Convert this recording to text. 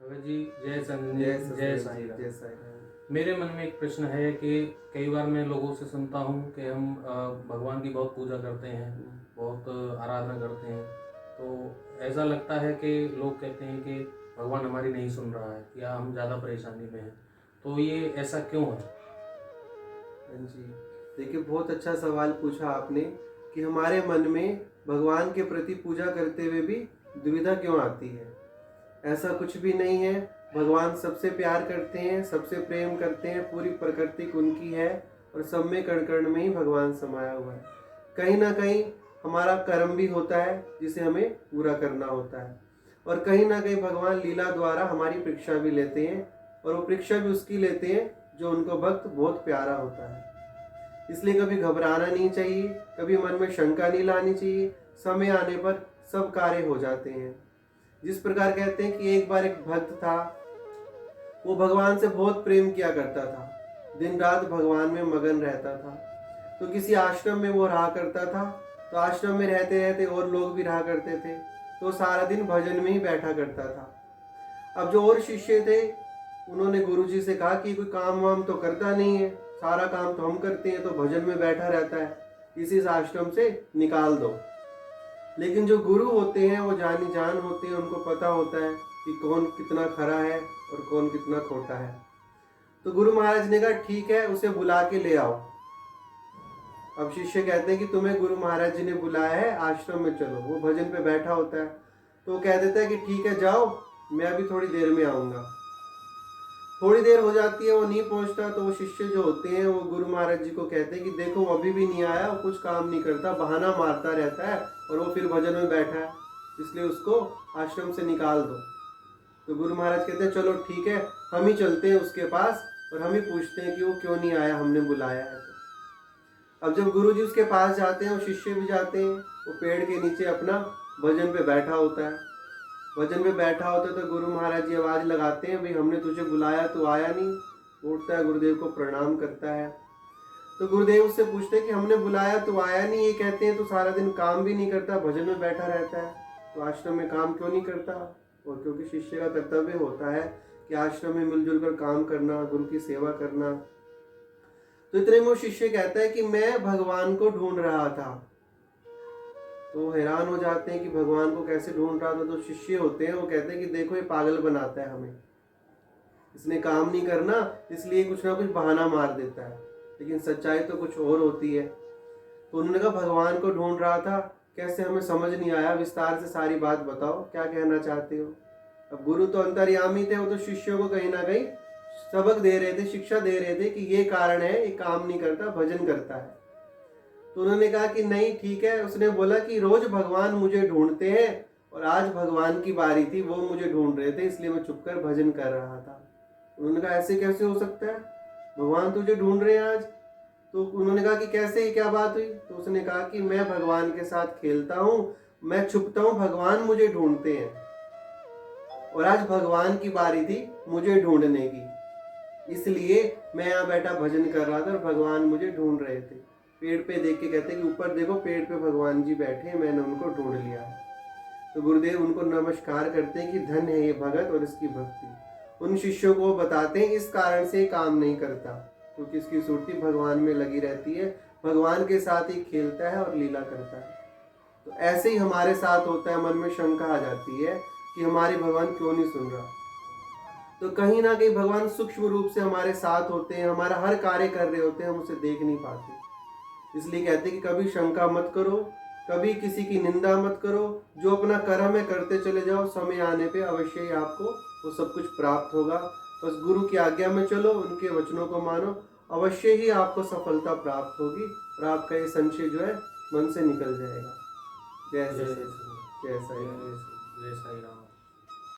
भगत जी, जय संजय, जय साईं राम। जय साईं राम। मेरे मन में एक प्रश्न है कि कई बार मैं लोगों से सुनता हूँ कि हम भगवान की बहुत पूजा करते हैं, बहुत आराधना करते हैं, तो ऐसा लगता है कि लोग कहते हैं कि भगवान हमारी नहीं सुन रहा है या हम ज़्यादा परेशानी में हैं, तो ये ऐसा क्यों है? हाँ जी, देखिए बहुत अच्छा सवाल पूछा आपने कि हमारे मन में भगवान के प्रति पूजा करते हुए भी दुविधा क्यों आती है। ऐसा कुछ भी नहीं है। भगवान सबसे प्यार करते हैं, सबसे प्रेम करते हैं, पूरी प्रकृति उनकी है और सब में कण कण में ही भगवान समाया हुआ है। कहीं ना कहीं हमारा कर्म भी होता है जिसे हमें पूरा करना होता है, और कहीं ना कहीं भगवान लीला द्वारा हमारी परीक्षा भी लेते हैं, और वो परीक्षा भी उसकी लेते हैं जो उनको भक्त बहुत प्यारा होता है। इसलिए कभी घबराना नहीं चाहिए, कभी मन में शंका नहीं लानी चाहिए। समय आने पर सब कार्य हो जाते हैं। जिस प्रकार कहते हैं कि एक बार एक भक्त था, वो भगवान से बहुत प्रेम किया करता था, दिन रात भगवान में मगन रहता था। तो किसी आश्रम में वो रहा करता था, तो आश्रम में रहते रहते और लोग भी रहा करते थे, तो सारा दिन भजन में ही बैठा करता था। अब जो और शिष्य थे, उन्होंने गुरुजी से कहा कि कोई काम वाम तो करता नहीं है, सारा काम तो हम करते हैं, तो भजन में बैठा रहता है, इस आश्रम से निकाल दो। लेकिन जो गुरु होते हैं वो जानी जान होते हैं, उनको पता होता है कि कौन कितना खरा है और कौन कितना खोटा है। तो गुरु महाराज ने कहा ठीक है, उसे बुला के ले आओ। अब शिष्य कहते हैं कि तुम्हें गुरु महाराज जी ने बुलाया है, आश्रम में चलो। वो भजन पे बैठा होता है, तो वो कह देता है कि ठीक है जाओ, मैं अभी थोड़ी देर में आऊंगा। थोड़ी देर हो जाती है, वो नहीं पहुंचता, तो वो शिष्य जो होते हैं वो गुरु महाराज जी को कहते हैं कि देखो वो अभी भी नहीं आया, वो कुछ काम नहीं करता, बहाना मारता रहता है और वो फिर भजन में बैठा है, इसलिए उसको आश्रम से निकाल दो। तो गुरु महाराज कहते हैं चलो ठीक है, हम ही चलते हैं उसके पास और हम ही पूछते हैं कि वो क्यों नहीं आया, हमने बुलाया है तो। अब जब गुरु जी उसके पास जाते हैं, वो शिष्य भी जाते हैं, वो पेड़ के नीचे अपना भजन पे बैठा होता है। भजन में बैठा होता है तो गुरु महाराज जी आवाज लगाते हैं, भाई हमने तुझे बुलाया तो आया नहीं। उठता है, गुरुदेव को प्रणाम करता है। तो गुरुदेव उससे पूछते हैं कि हमने बुलाया तो आया नहीं, ये कहते हैं तो सारा दिन काम भी नहीं करता, भजन में बैठा रहता है, तो आश्रम में काम क्यों नहीं करता। और क्योंकि शिष्य का कर्तव्य होता है कि आश्रम में मिलजुल कर काम करना, गुरु की सेवा करना। तो इतने में वो शिष्य कहता है कि मैं भगवान को ढूंढ रहा था। तो हैरान हो जाते हैं कि भगवान को कैसे ढूंढ रहा था। तो शिष्य होते हैं, वो कहते हैं कि देखो ये पागल बनाता है हमें, इसने काम नहीं करना इसलिए कुछ ना कुछ बहाना मार देता है, लेकिन सच्चाई तो कुछ और होती है। तो उन्होंने कहा भगवान को ढूंढ रहा था, कैसे, हमें समझ नहीं आया, विस्तार से सारी बात बताओ, क्या कहना चाहते हो। अब गुरु तो अंतर्यामी थे, वो तो शिष्यों को कहीं ना कहीं सबक दे रहे थे, शिक्षा दे रहे थे कि ये कारण है, ये काम नहीं करता, भजन करता है। तो उन्होंने कहा कि नहीं ठीक है। उसने बोला कि रोज भगवान मुझे ढूंढते हैं और आज भगवान की बारी थी, वो मुझे ढूंढ रहे थे, इसलिए मैं चुपकर भजन कर रहा था। उन्होंने कहा ऐसे कैसे हो सकता है, भगवान तुझे ढूंढ रहे हैं आज। तो उन्होंने कहा कि कैसे, ये क्या बात हुई। तो उसने कहा कि मैं भगवान के साथ खेलता हूँ, मैं छुपता हूँ, भगवान मुझे ढूंढते हैं, और आज भगवान की बारी थी मुझे ढूंढने की, इसलिए मैं यहाँ बैठा भजन कर रहा था और भगवान मुझे ढूंढ रहे थे। पेड़ पे देख के कहते हैं कि ऊपर देखो, पेड़ पे भगवान जी बैठे हैं, मैंने उनको ढूंढ लिया। तो गुरुदेव उनको नमस्कार करते हैं कि धन है ये भगत और इसकी भक्ति। उन शिष्यों को बताते हैं इस कारण से काम नहीं करता, क्योंकि इसकी सुरती भगवान में लगी रहती है, भगवान के साथ ही खेलता है और लीला करता है। तो ऐसे ही हमारे साथ होता है, मन में शंका आ जाती है कि हमारी भगवान क्यों नहीं सुन रहा। तो कहीं ना कहीं भगवान सूक्ष्म रूप से हमारे साथ होते हैं, हमारा हर कार्य कर रहे होते हैं, हम उसे देख नहीं पाते। इसलिए कहते हैं कि कभी शंका मत करो, कभी किसी की निंदा मत करो, जो अपना कर्म है करते चले जाओ, समय आने पे अवश्य ही आपको वो सब कुछ प्राप्त होगा। बस गुरु की आज्ञा में चलो, उनके वचनों को मानो, अवश्य ही आपको सफलता प्राप्त होगी और आपका ये संशय जो है मन से निकल जाएगा। जय जय जय जय साईं। जय साई राम।